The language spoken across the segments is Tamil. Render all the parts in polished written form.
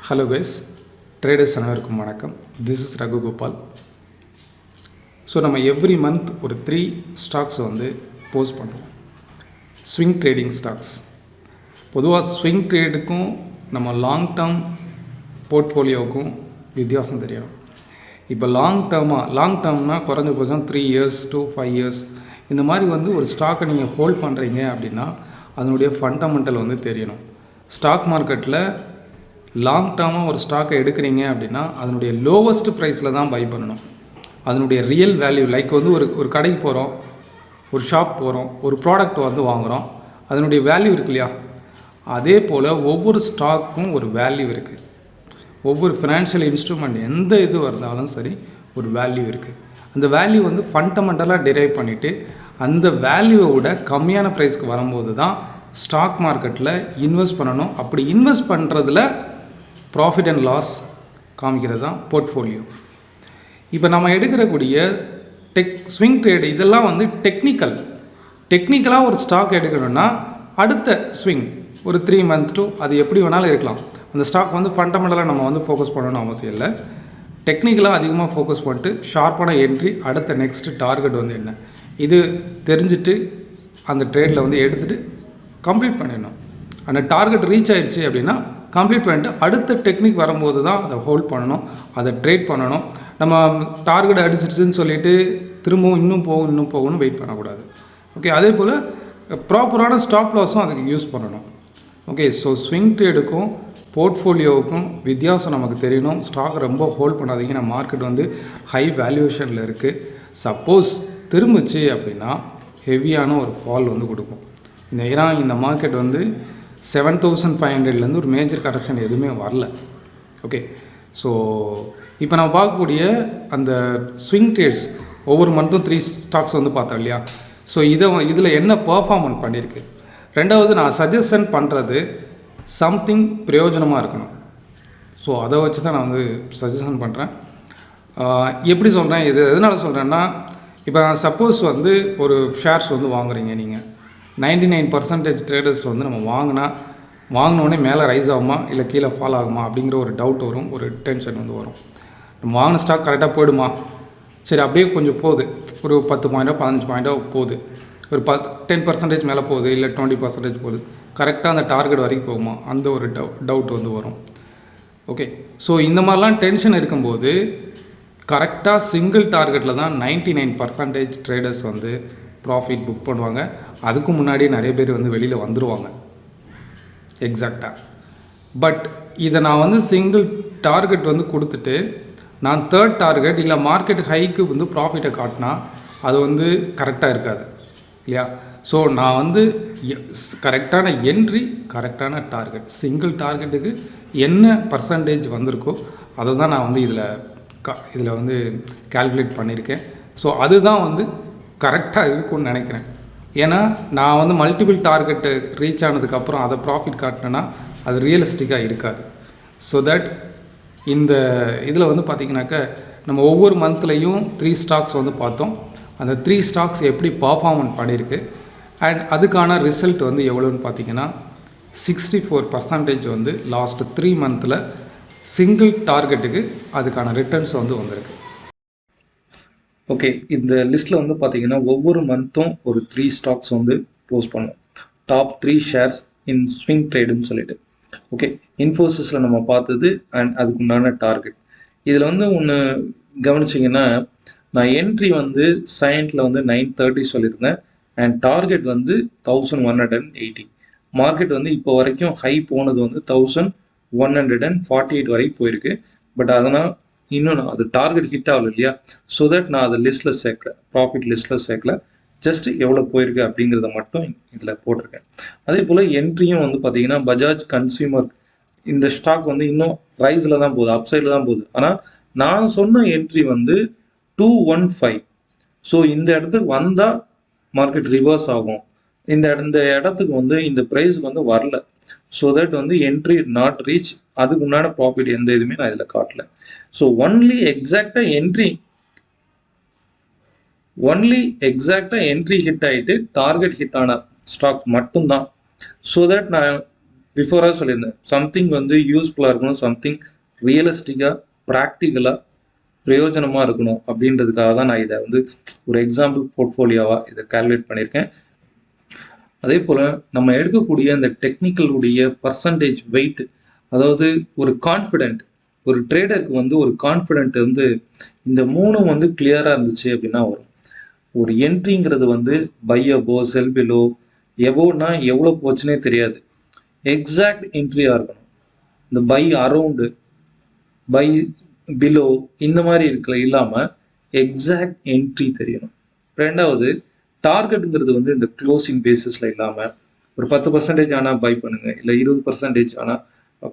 ஹலோ கைஸ், ட்ரேடர்ஸ் அனைவருக்கும் வணக்கம். This is Raghu Gopal. So நம்ம எவ்ரி மந்த் ஒரு 3 ஸ்டாக்ஸ் வந்து போஸ்ட் பண்ணுறோம். Swing trading stocks. பொதுவாக ஸ்விங் ட்ரேடுக்கும் நம்ம லாங் டேர்ம் போர்ட்ஃபோலியோவுக்கும் வித்தியாசம் தெரியணும். இப்போ லாங் டேர்ம்னா குறைஞ்சபட்சம் 3 இயர்ஸ் to 5 இயர்ஸ் இந்த மாதிரி வந்து ஒரு ஸ்டாக்கை நீங்கள் ஹோல்ட் பண்ணுறீங்க அப்படின்னா அதனுடைய ஃபண்டமெண்டல் வந்து தெரியணும். ஸ்டாக் மார்க்கெட்டில் லாங் டேர்மாக ஒரு ஸ்டாக்கை எடுக்கிறீங்க அப்படின்னா அதனுடைய லோவஸ்ட் ப்ரைஸில் தான் பை பண்ணணும். அதனுடைய ரியல் வேல்யூ, லைக் வந்து ஒரு கடைக்கு போகிறோம், ஒரு ஷாப் போகிறோம், ஒரு ப்ராடக்ட் வந்து வாங்குகிறோம், அதனுடைய வேல்யூ இருக்கு இல்லையா? அதே போல் ஒவ்வொரு ஸ்டாக்கும் ஒரு வேல்யூ இருக்குது. ஒவ்வொரு ஃபினான்ஷியல் இன்ஸ்ட்ருமெண்ட் எந்த இது வந்தாலும் சரி ஒரு வேல்யூ இருக்குது. அந்த வேல்யூ வந்து ஃபண்டமெண்டலாக டிரைவ் பண்ணிவிட்டு அந்த வேல்யூவை விட கம்மியான ப்ரைஸ்க்கு வரும்போது தான் ஸ்டாக் மார்க்கெட்டில் இன்வெஸ்ட் பண்ணணும். அப்படி இன்வெஸ்ட் பண்ணுறதுல ப்ராஃபிட் அண்ட் லாஸ் காமிக்கிறது தான் போர்ட்ஃபோலியோ. இப்போ நம்ம எடுக்கிறக்கூடிய ஸ்விங் ட்ரேடு இதெல்லாம் வந்து டெக்னிக்கலாக ஒரு ஸ்டாக் எடுக்கணும்னா அடுத்த ஸ்விங் ஒரு 3 month to அது எப்படி வேணாலும் இருக்கலாம். அந்த ஸ்டாக் வந்து ஃபண்டமெண்டலாக நம்ம வந்து ஃபோக்கஸ் பண்ணணும்னு அவசியம் இல்லை. டெக்னிக்கலாக அதிகமாக ஃபோக்கஸ் பண்ணிட்டு ஷார்ப்பான என்ட்ரி, அடுத்த நெக்ஸ்ட் டார்கெட் வந்து என்ன இது தெரிஞ்சுட்டு அந்த ட்ரேடில் வந்து எடுத்துகிட்டு கம்ப்ளீட் பண்ணிடணும். அந்த டார்கெட் ரீச் ஆயிடுச்சு அப்படின்னா கம்ப்ளீட் பண்ணிட்டு அடுத்த டெக்னிக் வரும்போது தான் அதை ஹோல்ட் பண்ணணும், அதை ட்ரேட் பண்ணணும். நம்ம டார்கெட் அடிச்சிடுச்சுன்னு சொல்லிவிட்டு திரும்பவும் இன்னும் போகணும்னு வெயிட் பண்ணக்கூடாது. ஓகே, அதே போல் ப்ராப்பரான ஸ்டாப் லாஸும் அதுக்கு யூஸ் பண்ணணும். ஓகே, ஸோ ஸ்விங் ட்ரேடுக்கும் போர்ட்ஃபோலியோவுக்கும் வித்தியாசம் நமக்கு தெரியணும். ஸ்டாக் ரொம்ப ஹோல்ட் பண்ணாதீங்க. நம்ம மார்க்கெட் வந்து ஹை வேல்யூவேஷனில் இருக்குது. சப்போஸ் திரும்பிச்சு அப்படின்னா ஹெவியான ஒரு ஃபால் வந்து கொடுக்கும். இந்த மார்க்கெட் வந்து 7500 ஒரு மேஜர் கரெக்ஷன் எதுவுமே வரல. ஓகே, ஸோ இப்போ நம்ம பார்க்கக்கூடிய அந்த ஸ்விங் ட்ரேட்ஸ் ஒவ்வொரு மந்த்தும் 3 ஸ்டாக்ஸ் வந்து பார்த்தோம் இல்லையா? ஸோ இதில் என்ன பர்ஃபார்மன்ஸ் பண்ணியிருக்கு. ரெண்டாவது, நான் சஜஷன் பண்ணுறது சம்திங் பிரயோஜனமாக இருக்கணும். ஸோ அதை வச்சு தான் நான் வந்து சஜஷன் பண்ணுறேன். எப்படி சொல்கிறேன், எதனால் சொல்கிறேன்னா, இப்போ சப்போஸ் வந்து ஒரு ஷேர்ஸ் வந்து வாங்குறீங்க நீங்கள், 99% ட்ரேடர்ஸ் வந்து நம்ம வாங்கினோடனே மேலே ரைஸ் ஆகுமா இல்லை கீழே ஃபால் ஆகுமா அப்படிங்கிற ஒரு டவுட் வரும், ஒரு டென்ஷன் வந்து வரும். நம்ம வாங்கின ஸ்டாக் கரெக்டாக போயிடுமா, சரி அப்படியே கொஞ்சம் போகுது, ஒரு 10 பாயிண்டோ 15 பாயிண்டோ போகுது, ஒரு 10% மேலே போகுது, இல்லை 20% போகுது, கரெக்டாக அந்த டார்கெட் வரைக்கும் போகுமா, அந்த ஒரு டவுட் வந்து வரும். ஓகே, ஸோ இந்த மாதிரிலாம் டென்ஷன் இருக்கும்போது கரெக்டாக சிங்கிள் டார்கெட்டில் தான் 99% ட்ரேடர்ஸ் வந்து ப்ராஃபிட் புக் பண்ணுவாங்க. அதுக்கு முன்னாடியே நிறைய பேர் வந்து வெளியில் வந்துடுவாங்க எக்ஸாக்டாக. பட் இதை நான் வந்து சிங்கிள் டார்கெட் வந்து கொடுத்துட்டு நான் 3rd டார்கெட் இல்லை மார்க்கெட் ஹைக்கு வந்து ப்ராஃபிட்டை காட்டினா அது வந்து கரெக்டாக இருக்காது இல்லையா? ஸோ நான் வந்து கரெக்டான என்ட்ரி, கரெக்டான டார்கெட், சிங்கிள் டார்கெட்டுக்கு என்ன பர்சன்டேஜ் வந்திருக்கோ அதை தான் நான் வந்து இதில் வந்து கால்குலேட் பண்ணியிருக்கேன். ஸோ அதுதான் வந்து கரெக்டாக இருக்கும்னு நினைக்கிறேன். ஏன்னா நான் வந்து மல்டிபிள் டார்கெட்டு ரீச் ஆனதுக்கப்புறம் அதை ப்ராஃபிட் காட்டினேன்னா அது ரியலிஸ்டிக்காக இருக்காது. ஸோ தட் இந்த இதில் வந்து பார்த்திங்கனாக்கா நம்ம ஒவ்வொரு மந்த்லேயும் 3 ஸ்டாக்ஸ் வந்து பார்த்தோம். அந்த 3 ஸ்டாக்ஸ் எப்படி பர்ஃபார்மன்ஸ் பண்ணியிருக்கு அண்ட் அதுக்கான ரிசல்ட் வந்து எவ்வளோன்னு பார்த்திங்கன்னா 64% வந்து லாஸ்ட் 3 மந்தில் சிங்கிள் டார்கெட்டுக்கு அதுக்கான ரிட்டர்ன்ஸ் வந்து வந்திருக்கு. ஓகே, இந்த லிஸ்ட்டில் வந்து பார்த்தீங்கன்னா ஒவ்வொரு மந்த்தும் ஒரு 3 ஸ்டாக்ஸ் வந்து போஸ்ட் பண்ணுவோம். டாப் 3 ஷேர்ஸ் இன் ஸ்விங் ட்ரேடுன்னு சொல்லிட்டு. ஓகே, இன்ஃபோசிஸில் நம்ம பார்த்தது அண்ட் அதுக்கு உண்டான டார்கெட். இதில் வந்து ஒன்று கவனிச்சிங்கன்னா, நான் என்ட்ரி வந்து சைன்ட்டில் வந்து 930 சொல்லியிருந்தேன் அண்ட் டார்கெட் வந்து 1180. மார்க்கெட் வந்து இப்போ வரைக்கும் ஹை போனது வந்து 1148 வரைக்கும் போயிருக்கு. பட் அதனால் இன்னும் நான் அது டார்கெட் ஹிட் ஆகல இல்லையா? ஸோ தட் நான் அதை லிஸ்ட்டில் சேர்க்கல, ப்ராஃபிட் லிஸ்ட்டில் சேர்க்கல. ஜஸ்ட் எவ்வளோ போயிருக்கு அப்படிங்கிறத மட்டும் இதில் போட்டிருக்கேன். அதே போல் என்ட்ரியும் வந்து பார்த்தீங்கன்னா பஜாஜ் கன்சியூமர் இந்த ஸ்டாக் வந்து இன்னும் ரைஸில் தான் போகுது, அப்சைடில் தான் போகுது. ஆனால் நான் சொன்ன என்ட்ரி வந்து 215. ஸோ இந்த இடத்துக்கு வந்தால் மார்க்கெட் ரிவர்ஸ் ஆகும். இந்த இடத்துக்கு வந்து இந்த ப்ரைஸுக்கு வந்து வரல. ஸோ தட் வந்து என்ட்ரி நாட் ரீச், அதுக்கு உண்டான ப்ராஃபிட் எந்த இதுவுமே நான் இதில் காட்டல. ஸோ ஒன்லி எக்ஸாக்டாக என்ட்ரி ஹிட் ஆகிட்டு டார்கெட் ஹிட் ஆன ஸ்டாக் மட்டும்தான். ஸோ தட் நான் பிஃபோராக சொல்லியிருந்தேன், சம்திங் வந்து யூஸ்ஃபுல்லாக இருக்கணும், சம்திங் ரியலிஸ்டிக்காக ப்ராக்டிக்கலாக பிரயோஜனமாக இருக்கணும் அப்படின்றதுக்காக தான் நான் இதை வந்து ஒரு எக்ஸாம்பிள் போர்ட்ஃபோலியோவாக இதை கால்குலேட் பண்ணியிருக்கேன். அதே போல் நம்ம எடுக்கக்கூடிய அந்த டெக்னிக்கலுடைய பர்சன்டேஜ் வெயிட், அதாவது ஒரு கான்ஃபிடென்ட், ஒரு ட்ரேடருக்கு வந்து ஒரு கான்ஃபிடென்ட் வந்து இந்த மூணும் வந்து கிளியராக இருந்துச்சு அப்படின்னா வரும். ஒரு என்ட்ரிங்கிறது வந்து பை அபோ, செல் பிலோ, எபோனா எவ்வளோ போச்சுன்னே தெரியாது, எக்ஸாக்ட் என்ட்ரியாக இருக்கணும். இந்த பை அரவுண்டு, பை பிலோ இந்த மாதிரி இருக்கல இல்லாமல் எக்ஸாக்ட் என்ட்ரி தெரியணும். ரெண்டாவது, டார்கெட்டுங்கிறது வந்து இந்த க்ளோசிங் பேசிஸில் இல்லாமல் ஒரு 10% ஆனால் பை பண்ணுங்கள், இல்லை 20% ஆனால்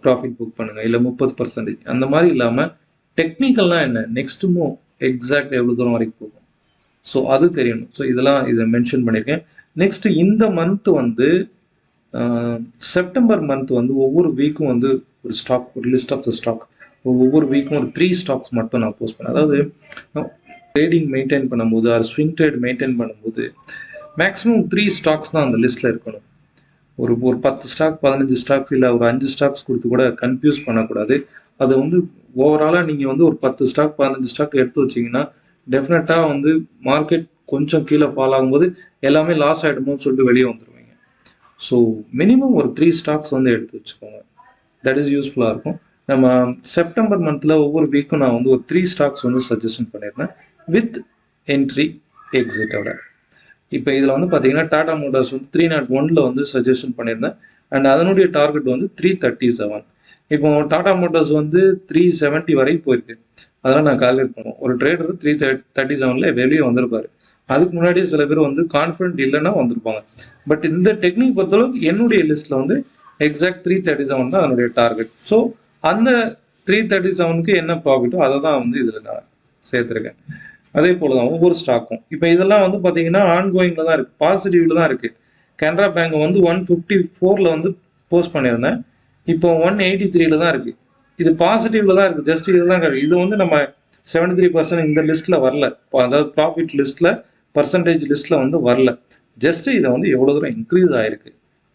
ப்ராஃபிட் புக் பண்ணுங்கள், இல்லை 30% அந்த மாதிரி இல்லாமல் டெக்னிக்கல்லாம் என்ன, நெக்ஸ்ட் மூவ் எக்ஸாக்ட் எவ்வளோ தூரம் வரைக்கும் போகும், ஸோ அது தெரியணும். ஸோ இதெல்லாம் இதை மென்ஷன் பண்ணியிருக்கேன். நெக்ஸ்ட் இந்த மந்த் வந்து செப்டம்பர் மந்த் வந்து ஒவ்வொரு வீக்கும் வந்து ஒரு ஸ்டாக், ஒரு லிஸ்ட் ஆஃப் த ஸ்டாக், ஒவ்வொரு வீக்கும் ஒரு 3 ஸ்டாக்ஸ் மட்டும் நான் போஸ்ட் பண்ணேன். அதாவது ட்ரேடிங் மெயின்டைன் பண்ணும்போது, அது ஸ்விங் ட்ரேட் மெயின்டைன் பண்ணும்போது மேக்ஸிமம் 3 ஸ்டாக்ஸ் தான் அந்த லிஸ்ட்டில் இருக்கணும். ஒரு 10 ஸ்டாக் 15 ஸ்டாக்ஸ் இல்லை ஒரு 5 ஸ்டாக்ஸ் கொடுத்து கூட கன்ஃபியூஸ் பண்ணக்கூடாது. அது வந்து ஓவராலாக நீங்கள் வந்து ஒரு 10 ஸ்டாக் 15 ஸ்டாக் எடுத்து வச்சிங்கன்னா டெஃபினட்டாக வந்து மார்க்கெட் கொஞ்சம் கீழே ஃபால் ஆகும்போது எல்லாமே லாஸ் ஆகிடுமோன்னு சொல்லிட்டு வெளியே வந்துடுவீங்க. ஸோ மினிமம் ஒரு 3 ஸ்டாக்ஸ் வந்து எடுத்து வச்சுக்கோங்க, தட் இஸ் யூஸ்ஃபுல்லாக இருக்கும். நம்ம செப்டம்பர் மந்தில் ஒவ்வொரு வீக்கும் நான் வந்து ஒரு 3 ஸ்டாக்ஸ் வந்து சஜஷன் பண்ணியிருந்தேன் வித் என்ட்ரி எக்ஸிட்டோட. இப்போ இதில் வந்து பார்த்தீங்கன்னா டாடா மோட்டார்ஸ் வந்து 301 வந்து சஜஷன் பண்ணியிருந்தேன், அண்ட் அதனுடைய டார்கெட் வந்து 337. இப்போ டாடா மோட்டார்ஸ் வந்து 370 வரைக்கும் போயிருக்கு, அதெல்லாம் நான் கால்குலேட் பண்ணுவோம். ஒரு ட்ரேடர் 337 வெளியே வந்திருப்பாரு. அதுக்கு முன்னாடியே சில பேர் வந்து கான்ஃபிடென்ட் இல்லைன்னா வந்திருப்பாங்க. பட் இந்த டெக்னிக் பொறுத்தளவுக்கு என்னுடைய லிஸ்ட்டில் வந்து எக்ஸாக்ட் 337 தான் அதனுடைய டார்கெட். ஸோ அந்த 337க்கு என்ன ப்ராஃபிட்டோ அதை தான் வந்து இதில் நான் சேர்த்துருக்கேன். அதே போல் தான் ஒவ்வொரு ஸ்டாக்கும். இப்போ இதெல்லாம் வந்து பார்த்தீங்கன்னா ஆன்கோயிங்கில் தான் இருக்குது, பாசிட்டிவ்ல தான் இருக்குது. கனரா பேங்க் வந்து 154 வந்து போஸ்ட் பண்ணியிருந்தேன், இப்போ 183 தான் இருக்குது. இது பாசிட்டிவ்ல தான் இருக்குது, ஜஸ்ட் இதுதான் கிடையாது. இது வந்து நம்ம 73% இந்த லிஸ்ட்டில் வரல, அதாவது ப்ராஃபிட் லிஸ்ட்டில் பர்சன்டேஜ் லிஸ்ட்டில் வந்து வரல. ஜஸ்ட் இதை வந்து எவ்வளோ தூரம் இன்க்ரீஸ் ஆகிருக்கு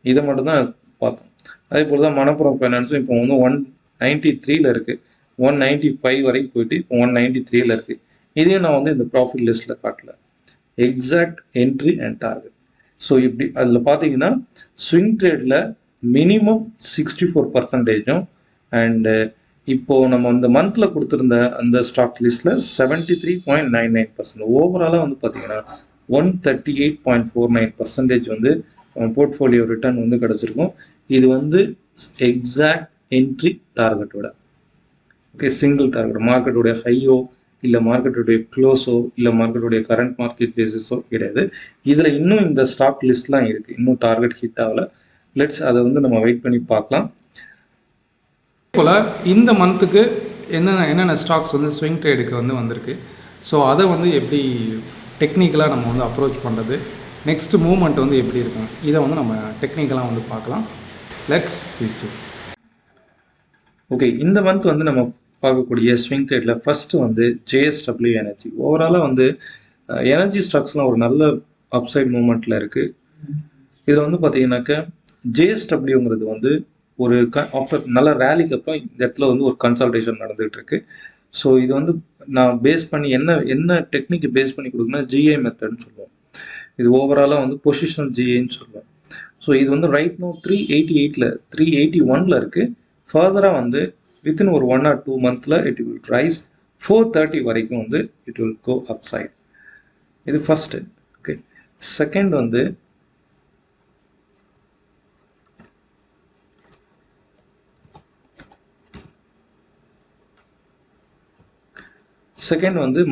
இதை மட்டும் தான் பார்த்தோம். அதே போல் தான் மணப்புரம் ஃபைனான்ஸும் இப்போ வந்து 193 இருக்குது, 195 வரைக்கும் போயிட்டு இப்போ 193 இருக்குது. இதையும் நான் வந்து இந்த ப்ராஃபிட் லிஸ்ட்டில் காட்டல, exact entry and target. So இப்படி அதில் பார்த்தீங்கன்னா ஸ்விங் ட்ரேடில் மினிமம் 64%, அண்டு இப்போது நம்ம இந்த மந்தில் கொடுத்துருந்த அந்த ஸ்டாக் லிஸ்ட்டில் 73.99%. ஓவராலாக வந்து பார்த்தீங்கன்னா 138.49% வந்து போர்ட்ஃபோலியோ ரிட்டர்ன் வந்து கிடச்சிருக்கும். இது வந்து எக்ஸாக்ட் என்ட்ரி டார்கெட்டோட, ஓகே, சிங்கிள் டார்கெட், மார்க்கெட்டுடைய ஹையோ இல்லை மார்க்கெட்டுடைய க்ளோஸோ இல்லை மார்க்கெட்டுடைய கரண்ட் மார்க்கெட் பேசிஸோ கிடையாது. இதில் இன்னும் இந்த ஸ்டாக் லிஸ்ட்லாம் இருக்குது, இன்னும் டார்கெட் ஹிட் ஆகலை. லெட்ஸ் அதை வந்து நம்ம வெயிட் பண்ணி பார்க்கலாம். போல் இந்த மந்த்துக்கு என்னென்ன ஸ்டாக்ஸ் வந்து ஸ்விங் ட்ரேடுக்கு வந்து வந்திருக்கு, ஸோ அதை வந்து எப்படி டெக்னிக்கலாக நம்ம வந்து அப்ரோச் பண்ணுறது, நெக்ஸ்ட் மூவ்மெண்ட் வந்து எப்படி இருக்கும், இதை வந்து நம்ம டெக்னிக்கலாக வந்து பார்க்கலாம். Let's see. ஓகே, இந்த மந்த் வந்து நம்ம பார்க்கக்கூடிய ஸ்விங் ட்ரேடில் ஃபஸ்ட்டு வந்து JSW எனர்ஜி. ஓவராலாக வந்து எனர்ஜி ஸ்டாக்ஸ்லாம் ஒரு நல்ல அப்சைட் மூமெண்ட்டில் இருக்குது. இதில் வந்து பார்த்தீங்கன்னாக்க JSWங்கிறது வந்து ஒரு ஆஃப்டர் நல்ல ரேலிக்கு அப்புறம் இந்த இடத்துல வந்து ஒரு கன்சல்டேஷன் நடந்துகிட்டு இருக்கு. ஸோ இது வந்து நான் பேஸ் பண்ணி என்ன டெக்னிக் பேஸ் பண்ணி கொடுக்குன்னா GI மெத்தட்னு சொல்லுவோம். இது ஓவராலாக வந்து பொசிஷனல் GIன்னு சொல்லுவோம். ஸோ இது வந்து ரைட் நோ 381 இருக்குது. ஃபர்தராக வந்து வித்தின் ஒரு 1 or 2 months it will rise 430 வரைக்கும் வந்து it will go up side. இது ஃபர்ஸ்ட்டு. ஓகே, செகண்ட் வந்து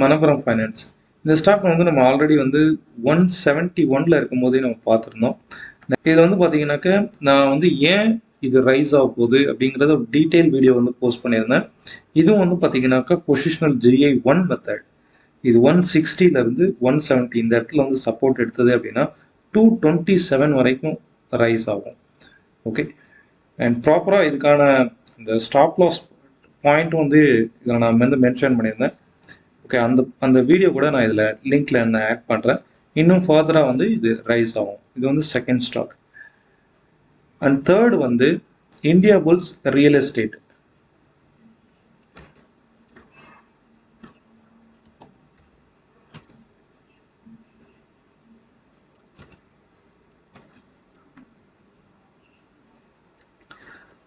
மணப்புரம் ஃபைனான்ஸ். இந்த ஸ்டாக் வந்து நம்ம ஆல்ரெடி வந்து 171 இருக்கும் போதே நம்ம பார்த்துருந்தோம். இதில் வந்து பார்த்தீங்கன்னாக்க நான் வந்து ஏன் இது ரைஸ் ஆக போகுது அப்படிங்கிறத ஒரு டீட்டெயில் வீடியோ வந்து போஸ்ட் பண்ணியிருந்தேன். இதுவும் வந்து பார்த்தீங்கன்னாக்கா பொசிஷனல் GI 1 மெத்தட். இது 160 170 இந்த இடத்துல வந்து சப்போர்ட் எடுத்தது அப்படின்னா 227 வரைக்கும் ரைஸ் ஆகும். ஓகே, அண்ட் ப்ராப்பராக இதுக்கான இந்த ஸ்டாப் லாஸ் பாயிண்ட் வந்து இதில் நான் வந்து மென்ஷன் பண்ணியிருந்தேன். ஓகே, அந்த வீடியோ கூட நான் இதில் லிங்க்ல நான் ஆட் பண்ணுறேன். இன்னும் ஃபர்தராக வந்து இது ரைஸ் ஆகும். இது வந்து செகண்ட் ஸ்டாக். அண்ட் தேர்ட் வந்து Indiabulls real estate.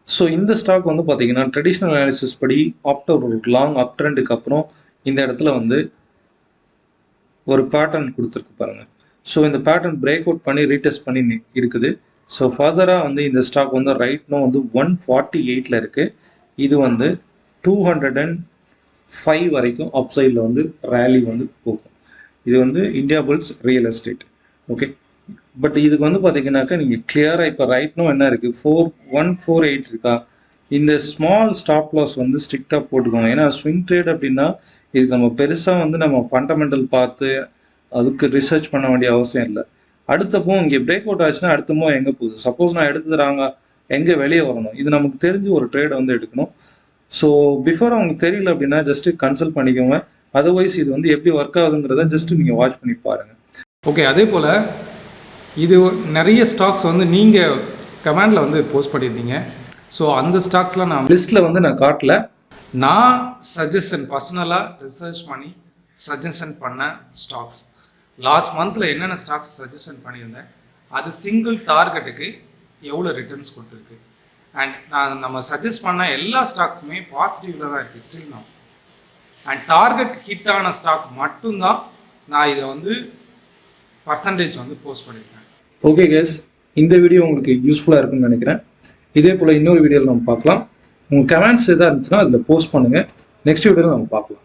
So இந்த ஸ்டாக் வந்து பார்த்தீங்கன்னா ட்ரெடிஷ்னல் அனாலிசிஸ் படி ஆஃப்டர் ஒரு லாங் அப் ட்ரெண்டுக்கு அப்புறம் இந்த இடத்துல வந்து ஒரு பேட்டர்ன் கொடுத்துருக்கு பாருங்க. ஸோ இந்த பேட்டர்ன் பிரேக் அவுட் பண்ணி ரீடெஸ்ட் பண்ணி இருக்குது. ஸோ ஃபர்தராக வந்து இந்த ஸ்டாக் வந்து ரைட்னும் வந்து 148ல் இருக்குது. இது வந்து 205 வரைக்கும் அப்சைடில் வந்து ரேலி வந்து போகும். இது வந்து Indiabulls real estate. Okay, but இதுக்கு வந்து பார்த்தீங்கன்னாக்கா நீங்கள் கிளியராக இப்போ ரைட்னும் என்ன இருக்குது 148 இருக்கா, இந்த ஸ்மால் ஸ்டாப் லாஸ் வந்து ஸ்ட்ரிக்டாக போட்டுக்கோங்க. ஏன்னா ஸ்விங் ட்ரேட் அப்படின்னா இதுக்கு நம்ம பெருசாக வந்து நம்ம ஃபண்டமெண்டல் பார்த்து அதுக்கு ரிசர்ச் பண்ண வேண்டிய அவசியம் இல்லை. அடுத்தப்போ இங்கே பிரேக் அவுட் ஆச்சுன்னா அடுத்தமோ எங்கே போகுது, சப்போஸ் நான் எடுத்துறாங்க எங்கே வெளியே வரணும், இது நமக்கு தெரிஞ்சு ஒரு ட்ரேடை வந்து எடுக்கணும். ஸோ பிஃபோர் அவங்களுக்கு தெரியல அப்படின்னா ஜஸ்ட்டு கன்சல்ட் பண்ணிக்கோங்க. அதர்வைஸ் இது வந்து எப்படி ஒர்க் ஆகுதுங்கிறத ஜஸ்ட்டு நீங்கள் வாட்ச் பண்ணி பாருங்கள். ஓகே, அதே போல் இது நிறைய ஸ்டாக்ஸ் வந்து நீங்கள் கமெண்டில் வந்து போஸ்ட் பண்ணியிருந்தீங்க. ஸோ அந்த ஸ்டாக்ஸ்லாம் நான் லிஸ்ட்டில் வந்து நான் காட்டல. நான் சஜஷன் பர்சனலாக ரிசர்ச் பண்ணி சஜஷன் பண்ண ஸ்டாக்ஸ் லாஸ்ட் மந்தில் என்னென்ன ஸ்டாக்ஸ் சஜஷன் பண்ணியிருந்தேன், அது சிங்கிள் டார்கெட்டுக்கு எவ்வளோ ரிட்டர்ன்ஸ் கொடுத்துருக்கு. அண்ட் நம்ம சஜஸ்ட் பண்ண எல்லா ஸ்டாக்ஸுமே பாசிட்டிவில் தான் இருக்குது ஸ்டில் நான். அண்ட் டார்கெட் ஹிட் ஆன ஸ்டாக் மட்டும்தான் நான் இதை வந்து பர்சன்டேஜ் வந்து போஸ்ட் பண்ணியிருக்கேன். ஓகே கேஸ், இந்த வீடியோ உங்களுக்கு யூஸ்ஃபுல்லாக இருக்குன்னு நினைக்கிறேன். இதே போல் இன்னொரு வீடியோவில் நம்ம பார்க்கலாம். உங்கள் கமெண்ட்ஸ் எதாக இருந்துச்சுன்னா அதில் போஸ்ட் பண்ணுங்கள். நெக்ஸ்ட் வீடியோவில் நம்ம பார்க்கலாம்.